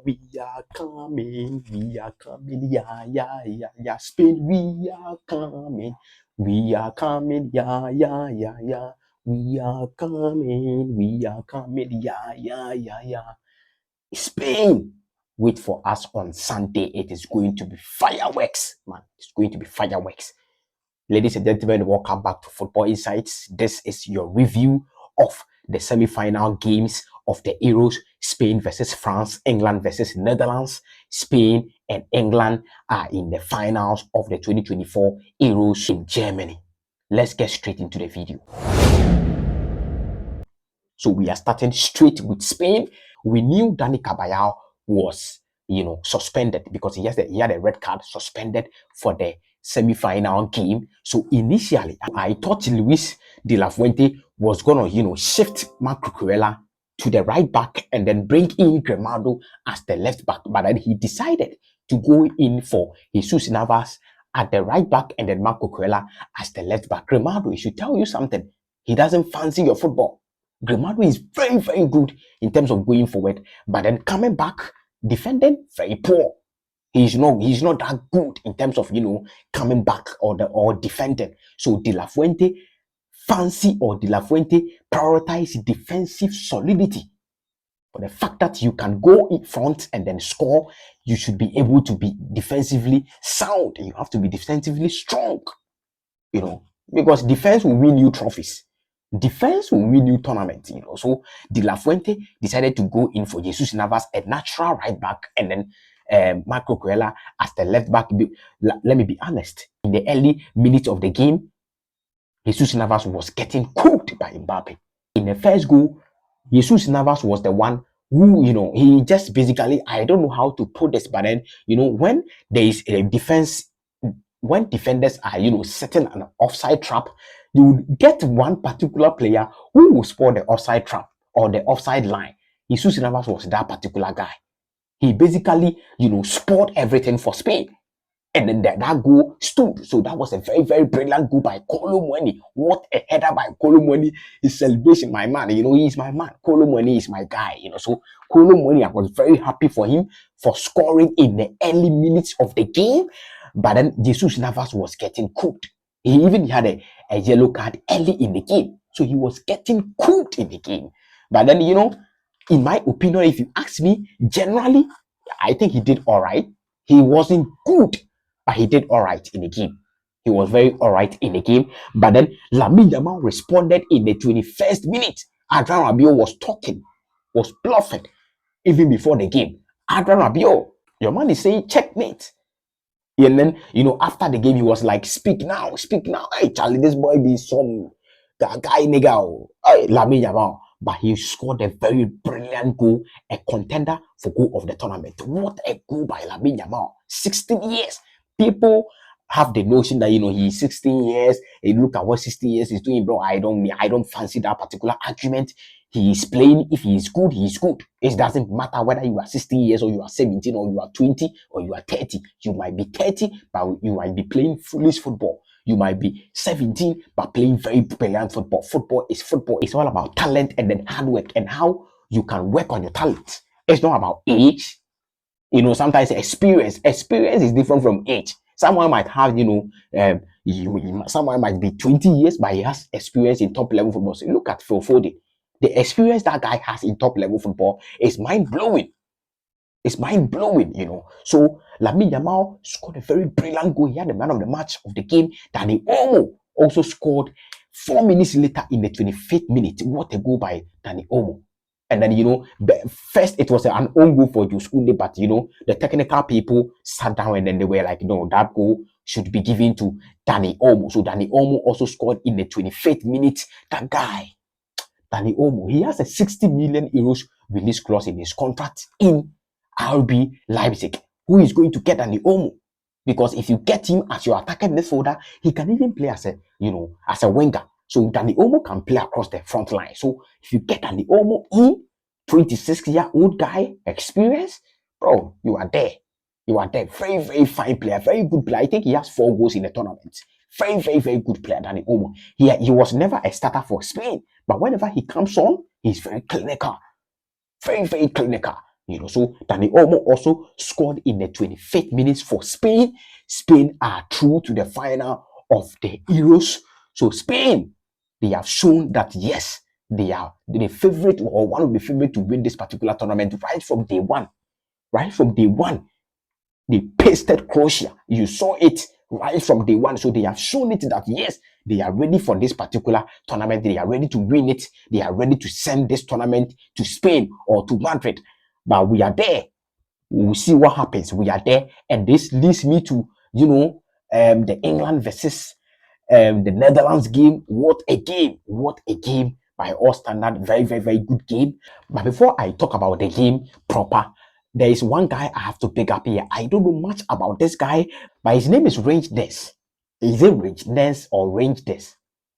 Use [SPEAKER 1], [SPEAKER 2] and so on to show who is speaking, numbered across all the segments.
[SPEAKER 1] we are coming, yeah, yeah, yeah, yeah. Spain, we are coming, yeah, yeah, yeah, yeah. We are coming, yeah, yeah, yeah, yeah. Spain, wait for us on Sunday. It is going to be fireworks, man. It's going to be fireworks. Ladies and gentlemen, welcome back to Football Insights. This is your review of the semi-final games of the Euros. Spain versus France, England versus Netherlands. Spain and England are in the finals of the 2024 Euros in Germany. Let's get straight into the video. So we are starting straight with Spain. We knew Dani Caballal was, suspended because he had a red card, suspended for the semi-final game. So initially, I thought Luis de la Fuente was gonna, shift Marco Cucurella to the right back and then bring in Grimaldo as the left back. But then he decided to go in for Jesus Navas at the right back and then Marco Cucurella as the left back. Grimaldo, he should tell you something. He doesn't fancy your football. Grimaldo is very, very good in terms of going forward, but then coming back, defending, very poor. He's not that good in terms of coming back or defending. So De La Fuente prioritize defensive solidity. For the fact that you can go in front and then score, you should be able to be defensively sound. You have to be defensively strong, because defense will win you trophies. Defense will win you tournaments, So De La Fuente decided to go in for Jesus Navas, a natural right back, and then Marco Cucurella as the left back. Let me be honest. In the early minutes of the game, Jesus Navas was getting cooked by Mbappe. In the first goal, Jesus Navas was the one who, he just basically, I don't know how to put this, but then, when there is a defense, when defenders are, setting an offside trap, you would get one particular player who will spot the offside trap or the offside line. Jesus Navas was that particular guy. He basically, spot everything for Spain. And then that goal stood. So that was a very, very brilliant goal by Kolo Muani. What a header by Kolo Muani. His celebration, my man. He is my man. Kolo Muani is my guy. So Kolo Muani, I was very happy for him for scoring in the early minutes of the game. But then Jesus Navas was getting cooked. He even had a yellow card early in the game. So he was getting cooked in the game. But then, in my opinion, if you ask me, generally, I think he did all right. He wasn't good, but he did all right in the game. He was very all right in the game. But then Lamine Yamal responded in the 21st minute. Adrian Rabiot was talking, was bluffing even before the game. Adrian Rabiot, your man is saying checkmate. And then, after the game, he was like, speak now. Hey, Charlie, this boy be some guy, nigga. Hey, Lamine Yamal. But he scored a very brilliant goal, a contender for goal of the tournament. What a goal by Lamine Yamal. 16 years. People have the notion that, he's 16 years. Hey, look at what 16 years is doing, bro. I don't fancy that particular argument. He is playing. If he is good, he is good. It doesn't matter whether you are 16 years or you are 17 or you are 20 or you are 30. You might be 30, but you might be playing foolish football. You might be 17, but playing very brilliant football. Football is football. It's all about talent and then hard work and how you can work on your talent. It's not about age. Sometimes experience. Experience is different from age. Someone might have, someone might be 20 years, but he has experience in top level football. So look at Phil Foden. The experience that guy has in top level football is mind-blowing. It's mind-blowing, So Lamine Yamal scored a very brilliant goal. He had the man of the match of the game. Dani Olmo also scored 4 minutes later in the 25th minute. What a goal by Dani Olmo. And then, first it was an own goal for Jules Koundé, but, the technical people sat down and then they were like, no, that goal should be given to Dani Olmo. So Dani Olmo also scored in the 25th minute. That guy, Dani Olmo, he has a 60 million euros release clause in his contract in RB Leipzig. Who is going to get Dani Olmo? Because if you get him as your attacking midfielder, he can even play as a winger. So Dani Olmo can play across the front line. So if you get Dani Olmo in, 26-year-old guy, experience, bro, you are there. You are there. Very, very fine player, very good player. I think he has 4 goals in the tournament. Very, very, very good player, Dani Olmo. He was never a starter for Spain, but whenever he comes on, he's very clinical. Very, very clinical. So Dani Olmo also scored in the 25th minutes for Spain. Spain are through to the final of the Euros. So Spain, they have shown that yes, they are the favorite or one of the favorite to win this particular tournament right from day one. Right from day one, they pasted Croatia. You saw it right from day one. So they have shown it that yes, they are ready for this particular tournament. They are ready to win it. They are ready to send this tournament to Spain or to Madrid. But we are there. We'll see what happens. We are there. And this leads me to, the England versus the Netherlands game. What a game. What a game. By all standard, very, very, very good game. But before I talk about the game proper, there is one guy I have to pick up here. I don't know much about this guy, but his name is Range Des. Is it Range Des or Range Des?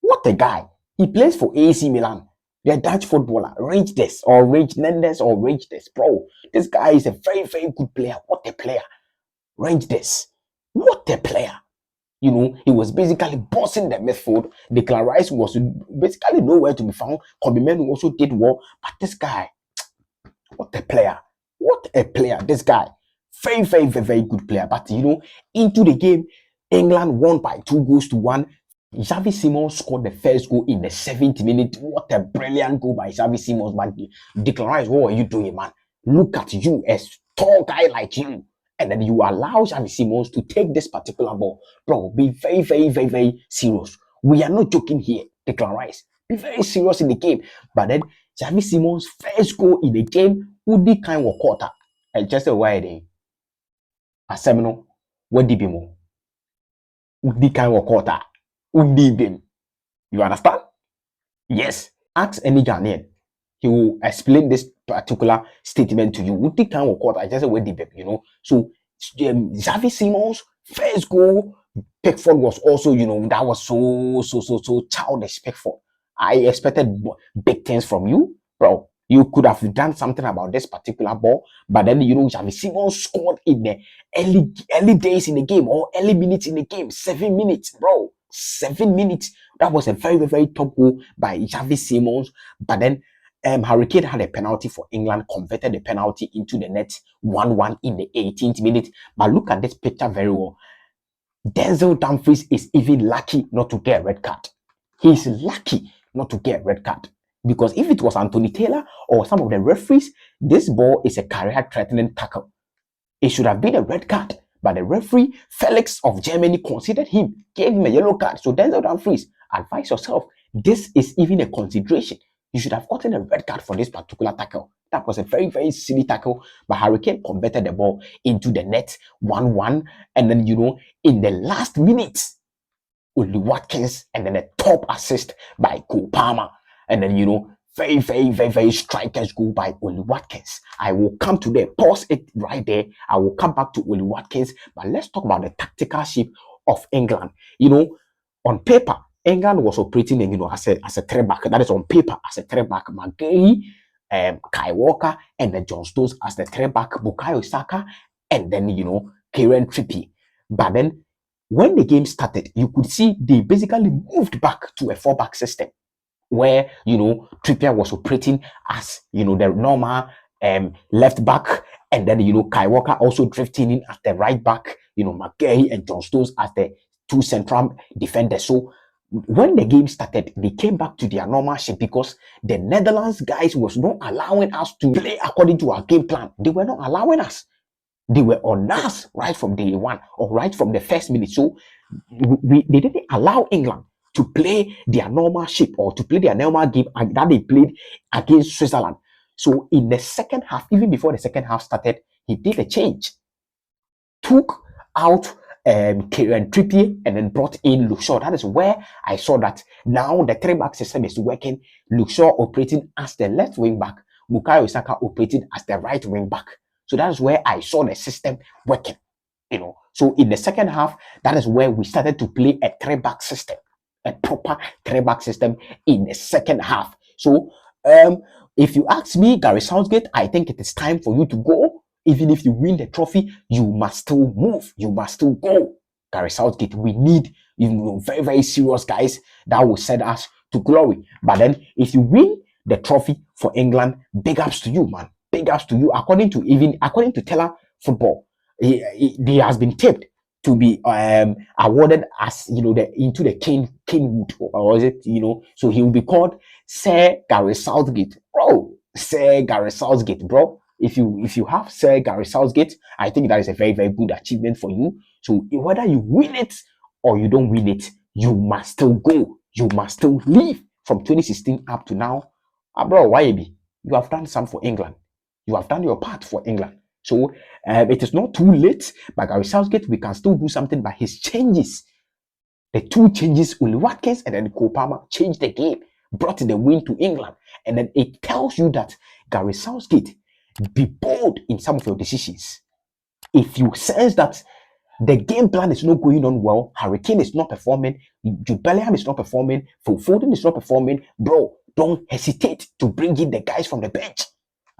[SPEAKER 1] What a guy. He plays for AC Milan. The Dutch footballer, Range Des or Range Nendes or Range Des. Bro, this guy is a very, very good player. What a player. Range Des. What a player. He was basically bossing the midfield. Declan Rice was basically nowhere to be found. Kobe Menu also did well. But this guy, what a player. What a player. This guy. Very, very, very, very good player. But, into the game, England won by 2-1. Xavi Simons scored the first goal in the 7th minute. What a brilliant goal by Xavi Simons. But Declan Rice, what are you doing, man? Look at you, a tall guy like you. And then you allow Xavi Simons to take this particular ball. Bro, be very, very, very, very serious. We are not joking here, Declan Rice. Be very serious in the game. But then Xavi Simons' first goal in the game, Udi kind of quarter. And just a while there. A seminal, what did you more? Udi kind of quarter. Udi game. You understand? Yes. Ask any Ghanaian. He will explain this particular statement to you. Udi kind of quarter. I just said what did So Xavi Simons' first goal, Pickford was also, that was so childish. Pickford. I expected big things from you, bro. You could have done something about this particular ball, but then Xavi Simons scored in the early days in the game or early minutes in the game. 7 minutes, bro. 7 minutes. That was a very, very top goal by Xavi Simons. But then Harry Kane had a penalty for England, converted the penalty into the net, 1-1 in the 18th minute. But look at this picture very well. Denzel Dumfries is even lucky not to get a red card. He's lucky not to get a red card. Because if it was Anthony Taylor or some of the referees, this ball is a career-threatening tackle. It should have been a red card. But the referee, Felix of Germany, considered him, gave him a yellow card. So Denzel Dumfries, advise yourself. This is even a consideration. You should have gotten a red card for this particular tackle. That was a very, very silly tackle. But Harry Kane converted the ball into the net, 1-1. And then, in the last minutes, only Watkins, and then a top assist by Cole Palmer. And then, very, very, very, very strikers goal by Oli Watkins. I will come to there, pause it right there. I will come back to Oli Watkins. But let's talk about the tactical shape of England. On paper, England was operating, as a three back. That is on paper as a three back. McGahey, Kai Walker, and then John Stones as the three back. Bukayo Saka, and then Kieran Trippier. But then when the game started, you could see they basically moved back to a 4-back system where Trippier was operating as the normal left back, and then Kai Walker also drifting in as the right back. McGahey and John Stones as the two central defenders. So when the game started, they came back to their normal shape because the Netherlands guys was not allowing us to play according to our game plan. They were not allowing us. They were on us right from day one or right from the first minute. So they didn't allow England to play their normal shape or to play their normal game that they played against Switzerland. So in the second half, even before the second half started, he did a change. Took out Kieran Trippier and then brought in Luke Shaw. That is where I saw that now the 3-back system is working. Luke Shaw operating as the left wing back, Bukayo Saka operating as the right wing back. So that is where I saw the system working. So in the second half, that is where we started to play a 3-back system, a proper 3-back system in the second half. So if you ask me, Gary Southgate, I think it is time for you to go. Even if you win the trophy, you must still move. You must still go. Gary Southgate, we need very, very serious guys that will send us to glory. But then if you win the trophy for England, big ups to you, man. big ups to you. According to Teller Football, they has been tipped to be awarded as into the Kingwood, or is it so he will be called Sir Gary Southgate, bro. Sir Gary Southgate, bro. If you have Sir Gary Southgate, I think that is a very, very good achievement for you. So whether you win it or you don't win it, you must still go. You must still leave from 2016 up to now. Bro, YAB, you have done some for England. You have done your part for England. So it is not too late. But Gary Southgate, we can still do something by his changes. The two changes, Oli Watkins and then Cole Palmer, changed the game, brought the win to England. And then it tells you that Gary Southgate, be bold in some of your decisions. If you sense that the game plan is not going on well, Harry Kane is not performing, Jude Bellingham is not performing, Phil Foden is not performing, bro, don't hesitate to bring in the guys from the bench.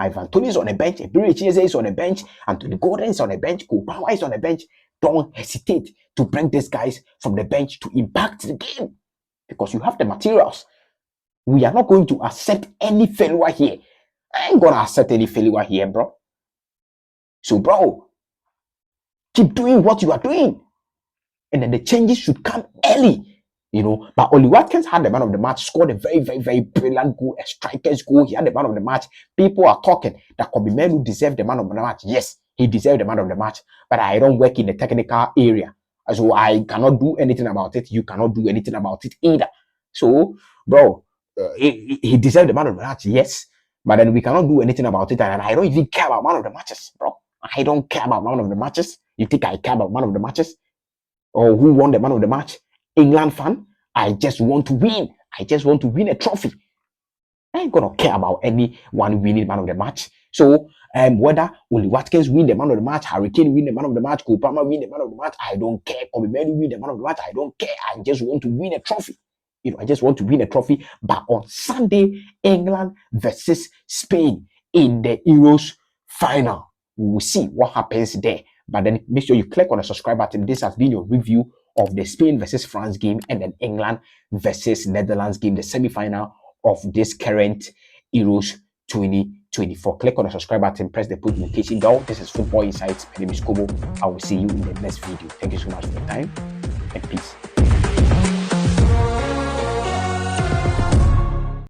[SPEAKER 1] Ivan Toney is on the bench, Ebiri Chieze is on the bench, Anthony Gordon is on the bench, Cole Palmer is on the bench. Don't hesitate to bring these guys from the bench to impact the game because you have the materials. We are not going to accept any failure here. I ain't gonna accept any failure here, bro. So, bro, keep doing what you are doing. And then the changes should come early. But Oli Watkins had the man of the match, scored a very, very, very brilliant goal, a striker's goal. He had the man of the match. People are talking that could be men who deserve the man of the match. Yes, he deserved the man of the match, but I don't work in the technical area. So I cannot do anything about it. You cannot do anything about it either. So, bro, he deserved the man of the match, yes, but then we cannot do anything about it. And I don't even care about man of the matches, bro. I don't care about man of the matches. You think I care about man of the matches? Or who won the man of the match? England fan. I just want to win. I just want to win a trophy. I ain't gonna care about anyone winning man of the match. So whether Oli Watkins win the man of the match, Harry Kane win the man of the match, Cole Palmer win the man of the match, I don't care. Kobe Menu win the man of the match, I don't care. I just want to win a trophy. I just want to win a trophy. But on Sunday, England versus Spain in the Euros final, we will see what happens there. But then make sure you click on the subscribe button. This has been your review of the Spain versus France game and then England versus Netherlands game, the semi-final of this current Euros 2024. Click on the subscribe button, press the post notification bell. This is Football Insights. My name is Kobo. I will see you in the next video. Thank you so much for your time and peace.